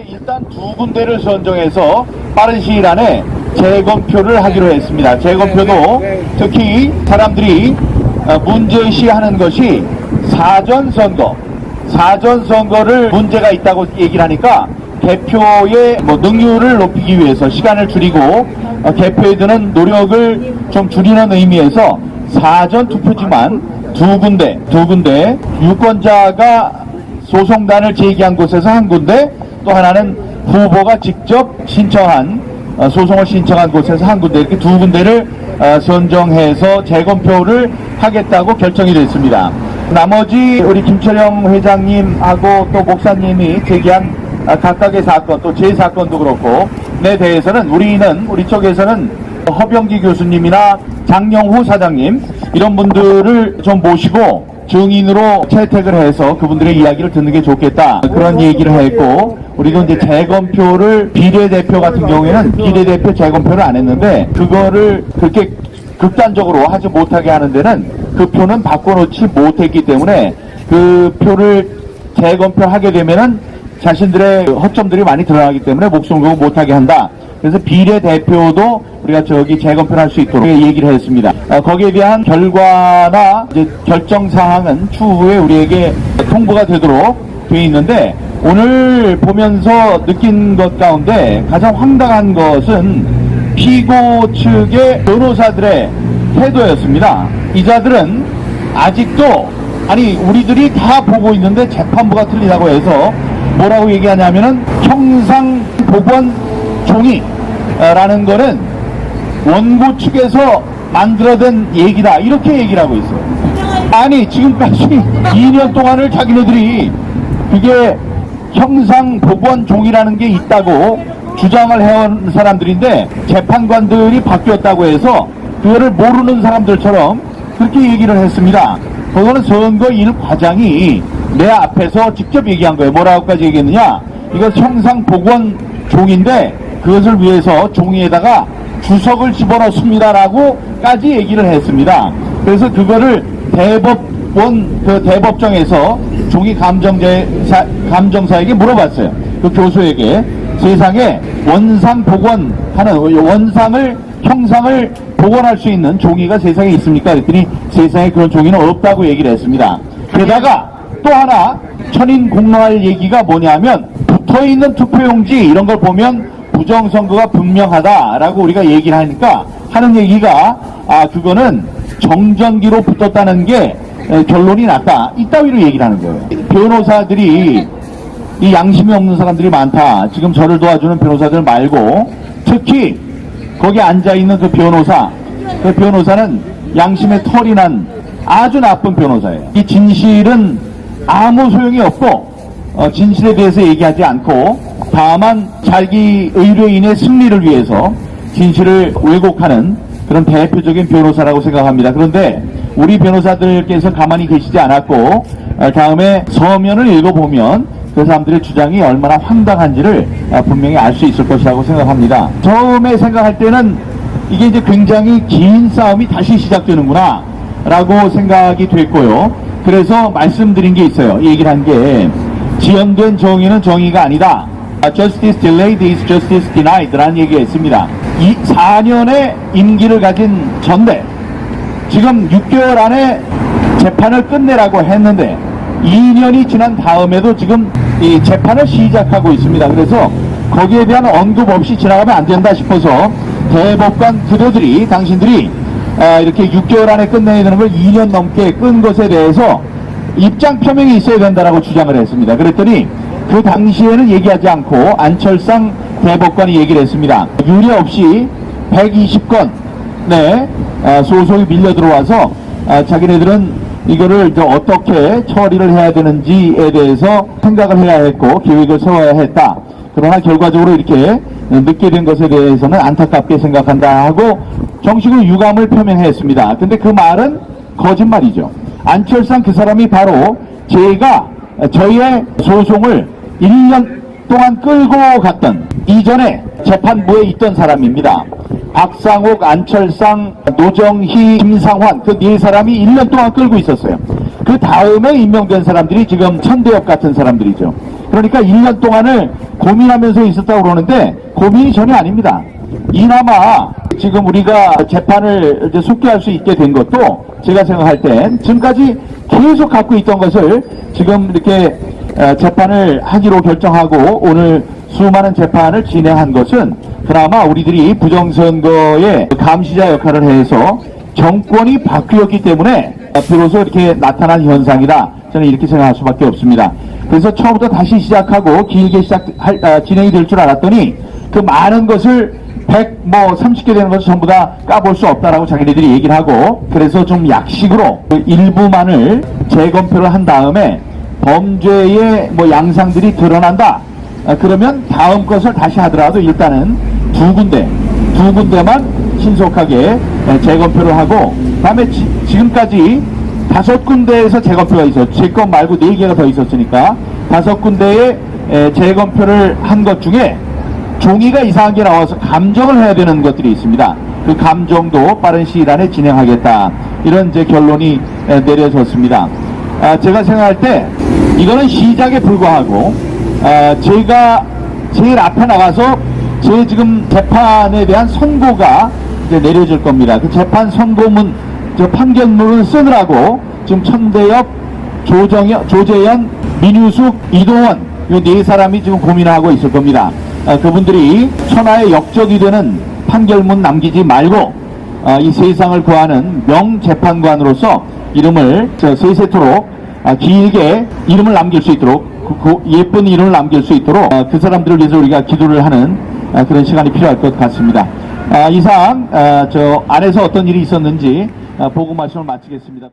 일단 두 군데를 선정해서 빠른 시일 안에 재검표를 하기로 했습니다. 재검표도 특히 사람들이 문제시하는 것이 사전선거를 문제가 있다고 얘기를 하니까 개표의 능률을 높이기 위해서 시간을 줄이고 개표에 드는 노력을 좀 줄이는 의미에서 사전 투표지만 두 군데 유권자가 소송단을 제기한 곳에서 한 군데, 또 하나는 후보가 직접 소송을 신청한 곳에서 한 군데, 이렇게 두 군데를 선정해서 재검표를 하겠다고 결정이 됐습니다. 나머지 우리 김철영 회장님하고 또 목사님이 제기한 각각의 사건, 또 제 사건도 그렇고 에 대해서는 우리 쪽에서는 허병기 교수님이나 장영후 사장님 이런 분들을 좀 모시고 증인으로 채택을 해서 그분들의 이야기를 듣는 게 좋겠다, 그런 얘기를 했고, 우리도 이제 재검표를 비례대표 같은 경우에는 비례대표 재검표를 안 했는데 그거를 그렇게 극단적으로 하지 못하게 하는 데는 그 표는 바꿔놓지 못했기 때문에 그 표를 재검표하게 되면은 자신들의 허점들이 많이 드러나기 때문에 목숨을 걸고 못하게 한다. 그래서 비례대표도 우리가 재검표를 할 수 있도록 얘기를 했습니다. 거기에 대한 결과나 이제 결정사항은 추후에 우리에게 통보가 되도록 되어 있는데, 오늘 보면서 느낀 것 가운데 가장 황당한 것은 피고 측의 변호사들의 태도였습니다. 이자들은 아직도, 우리들이 다 보고 있는데 재판부가 틀리다고 해서 뭐라고 얘기하냐면은 형상법원 종이라는 거는 원고 측에서 만들어낸 얘기다, 이렇게 얘기를 하고 있어요. 지금까지 2년 동안을 자기네들이 그게 형상법원 종이라는 게 있다고 주장을 해온 사람들인데, 재판관들이 바뀌었다고 해서 그거를 모르는 사람들처럼 그렇게 얘기를 했습니다. 그거는 선거 일 과장이 내 앞에서 직접 얘기한 거예요. 뭐라고까지 얘기했느냐, 이거 형상법원 종인데 그것을 위해서 종이에다가 주석을 집어넣습니다라고까지 얘기를 했습니다. 그래서 그거를 대법정에서 종이 감정사에게 물어봤어요. 그 교수에게, 세상에 형상을 복원할 수 있는 종이가 세상에 있습니까? 그랬더니 세상에 그런 종이는 없다고 얘기를 했습니다. 게다가 또 하나 천인공노할 얘기가 뭐냐면, 붙어있는 투표용지 이런 걸 보면 부정선거가 분명하다라고 우리가 얘기를 하니까 하는 얘기가, 그거는 정전기로 붙었다는 게 결론이 났다, 이따위로 얘기를 하는 거예요. 변호사들이 이 양심이 없는 사람들이 많다. 지금 저를 도와주는 변호사들 말고 특히 거기 앉아있는 그 변호사는 양심의 털이 난 아주 나쁜 변호사예요. 이 진실은 아무 소용이 없고 진실에 대해서 얘기하지 않고 다만 자기 의뢰인의 승리를 위해서 진실을 왜곡하는 그런 대표적인 변호사라고 생각합니다. 그런데 우리 변호사들께서 가만히 계시지 않았고, 다음에 서면을 읽어보면 그 사람들의 주장이 얼마나 황당한지를 분명히 알 수 있을 것이라고 생각합니다. 처음에 생각할 때는 이게 이제 굉장히 긴 싸움이 다시 시작되는구나 라고 생각이 됐고요. 그래서 말씀드린 게 있어요. 얘기를 한 게, 지연된 정의는 정의가 아니다. Justice delayed is justice denied 라는 얘기했습니다. 4년의 임기를 가진 전대, 지금 6개월 안에 재판을 끝내라고 했는데 2년이 지난 다음에도 지금 이 재판을 시작하고 있습니다. 그래서 거기에 대한 언급 없이 지나가면 안 된다 싶어서 대법관 부도들이, 당신들이 이렇게 6개월 안에 끝내야 되는 걸 2년 넘게 끈 것에 대해서 입장 표명이 있어야 된다라고 주장을 했습니다. 그랬더니 그 당시에는 얘기하지 않고 안철상 대법관이 얘기를 했습니다. 유례 없이 120건 소송이 밀려 들어와서 자기네들은 이거를 어떻게 처리를 해야 되는지에 대해서 생각을 해야 했고 계획을 세워야 했다. 그러나 결과적으로 이렇게 늦게 된 것에 대해서는 안타깝게 생각한다 하고 정식으로 유감을 표명했습니다. 근데 그 말은 거짓말이죠. 안철상 그 사람이 바로 저희의 소송을 1년 동안 끌고 갔던 이전에 재판부에 있던 사람입니다. 박상욱, 안철상, 노정희, 김상환 그 네 사람이 1년 동안 끌고 있었어요. 그 다음에 임명된 사람들이 지금 천대엽 같은 사람들이죠. 그러니까 1년 동안을 고민하면서 있었다고 그러는데 고민이 전혀 아닙니다. 이나마 지금 우리가 재판을 이제 속개할 수 있게 된 것도 제가 생각할 땐 지금까지 계속 갖고 있던 것을 지금 이렇게 재판을 하기로 결정하고 오늘 수많은 재판을 진행한 것은 그나마 우리들이 부정선거의 감시자 역할을 해서 정권이 바뀌었기 때문에 비로소 이렇게 나타난 현상이다. 저는 이렇게 생각할 수밖에 없습니다. 그래서 처음부터 다시 시작하고 길게 진행이 될 줄 알았더니 그 많은 것을 30개 되는 것을 전부 다 까볼 수 없다라고 자기네들이 얘기를 하고 그래서 좀 약식으로 그 일부만을 재검표를 한 다음에 범죄의 양상들이 드러난다. 그러면 다음 것을 다시 하더라도 일단은 두 군데만 신속하게 재검표를 하고 다음에 지금까지 5군데에서 재검표가 있었죠. 제 것 말고 4개가 더 있었으니까 5군데에 재검표를 한 것 중에 종이가 이상한 게 나와서 감정을 해야 되는 것들이 있습니다. 그 감정도 빠른 시일 안에 진행하겠다. 이런 이제 결론이 내려졌습니다. 제가 생각할 때 이거는 시작에 불과하고 제가 제일 앞에 나가서 제 지금 재판에 대한 선고가 이제 내려질 겁니다. 그 재판 선고문, 판결문을 쓰느라고 지금 천대엽, 조재현, 민유숙, 이동원 이 4사람이 지금 고민하고 있을 겁니다. 그분들이 천하의 역적이 되는 판결문 남기지 말고 이 세상을 구하는 명재판관으로서 이름을 세세토록 길게 이름을 남길 수 있도록 예쁜 이름을 남길 수 있도록 그 사람들을 위해서 우리가 기도를 하는 그런 시간이 필요할 것 같습니다. 이상 저 안에서 어떤 일이 있었는지 보고 말씀을 마치겠습니다.